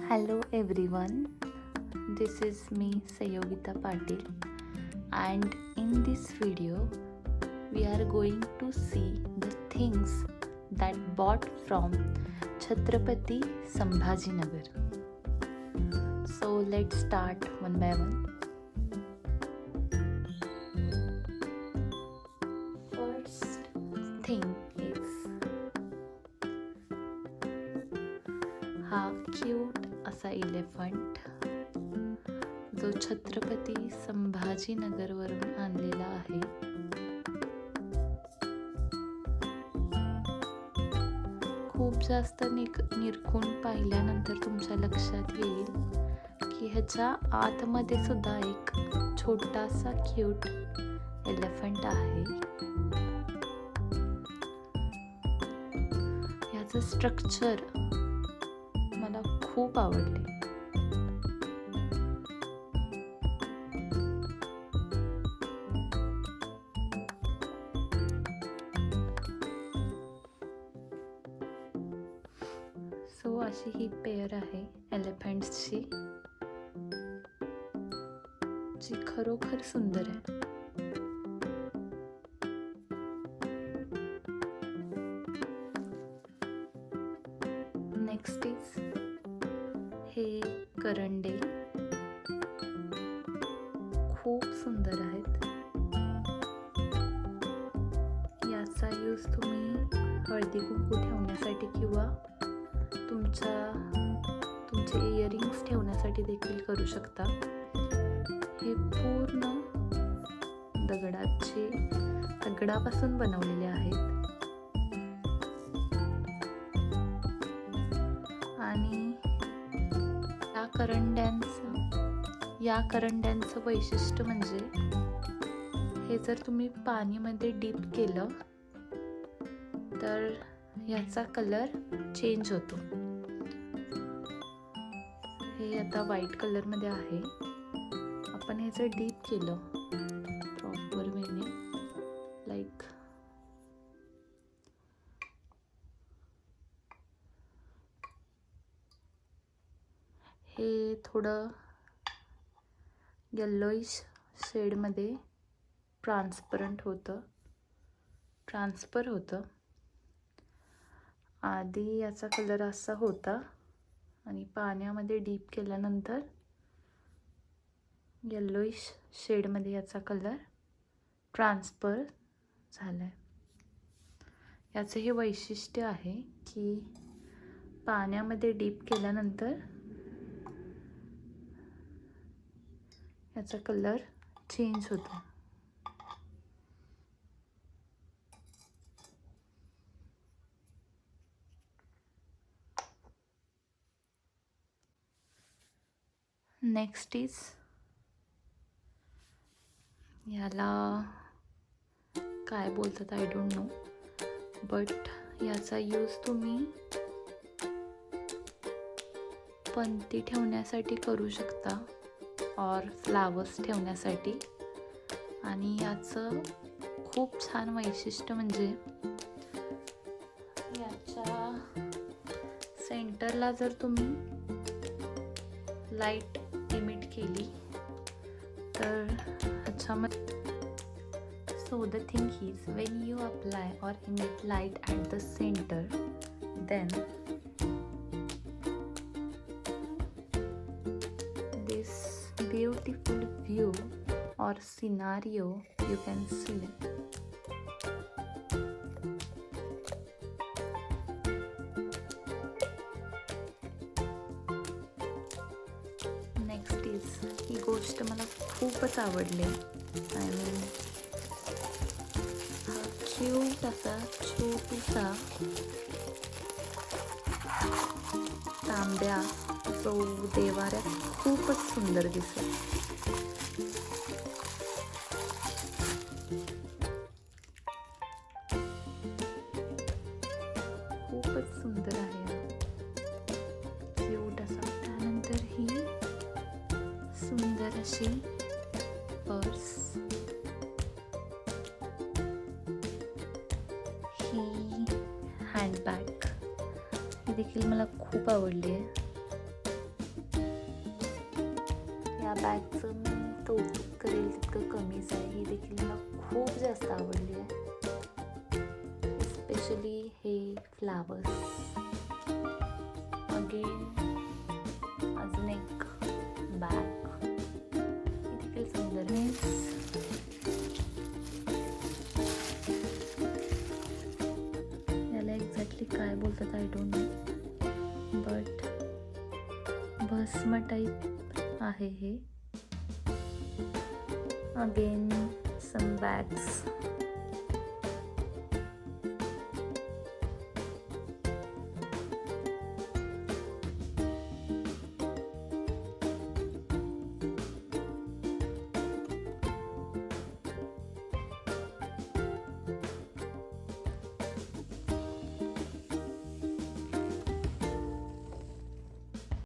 Hello everyone, this is me Sayogita Patil, and in this video we are going to see the things that bought from Chhatrapati Sambhajinagar. So let's start one by one. First thing is हा cute असा इलेफंट जो छत्रपती संभाजीनगरवरून आणलेला आहे. खूप जास्त निरखून पाहिल्यानंतर तुमच्या लक्षात येईल की ह्याच्या आतमध्ये सुद्धा एक छोटासा क्यूट एलिफंट आहे. ह्याचं स्ट्रक्चर मला खूप आवडले. सो अशी ही पेअर आहे एलिफंट्सची, जी खरोखर सुंदर आहे. नेक्स्ट इज हे करंडे खूप सुंदर आहेत. याचा यूज तुम्ही हळदी कुंकू ठेवण्यासाठी किंवा तुमचे इयरिंग्स ठेवण्यासाठी देखील करू शकता. हे पूर्ण दगडापासून बनवलेले आहेत आणि या करंड्यांचं वैशिष्ट्य म्हणजे हे जर तुम्ही पाणीमध्ये डीप केलं तर याचा कलर चेंज होतो. हे आता व्हाईट कलरमध्ये आहे. आपण हे जर डीप केलं प्रॉपर वेने लाईक हे थोडं येल्लोइश शेडमध्ये ट्रान्सफर होतं. आधी याचा कलर असा होता आणि पाण्यामध्ये डीप केल्यानंतर येल्लोइश शेडमध्ये याचा कलर ट्रान्सफर झाला आहे. याचं हे वैशिष्ट्य आहे की पाण्यामध्ये डीप केल्यानंतर याचा कलर चेंज होतो. नेक्स्ट इज याला काय बोलतात आय डोंट नो, बट याचा यूज तुम्ही पंती ठेवण्यासाठी करू शकता और फ्लावर्स ठेवण्यासाठी. आणि याचं खूप छान वैशिष्ट्य म्हणजे याच्या सेंटरला जर तुम्ही लाईट इमिट केली तर ह्याच्यामध्ये so the thing is when you apply or emit light at the centre then beautiful view or scenario you can see. Next is ही गोष्ट मला खूपच आवडली. आय मीन हा क्यूट असा छोटूसा तांब्या जो देवाऱ्यात खूपच सुंदर दिसेल. खूपच सुंदर आहे क्यूट असा. त्यानंतर ही सुंदर अशी पर्स, ही हँडबॅग ही देखील मला खूप आवडली आहे. ह्या बॅगचं मी कौतुक करेल तितकं कमीच आहे. ही देखील मला खूप जास्त आवडली आहे, स्पेशली हे फ्लावर्स. अगेन अजून एक बॅग, ही देखील सुंदर आहे. याला एक्झॅक्टली काय बोलतात आय डोंट नो, बट भस्म टाईप आहे हे. Again some bags.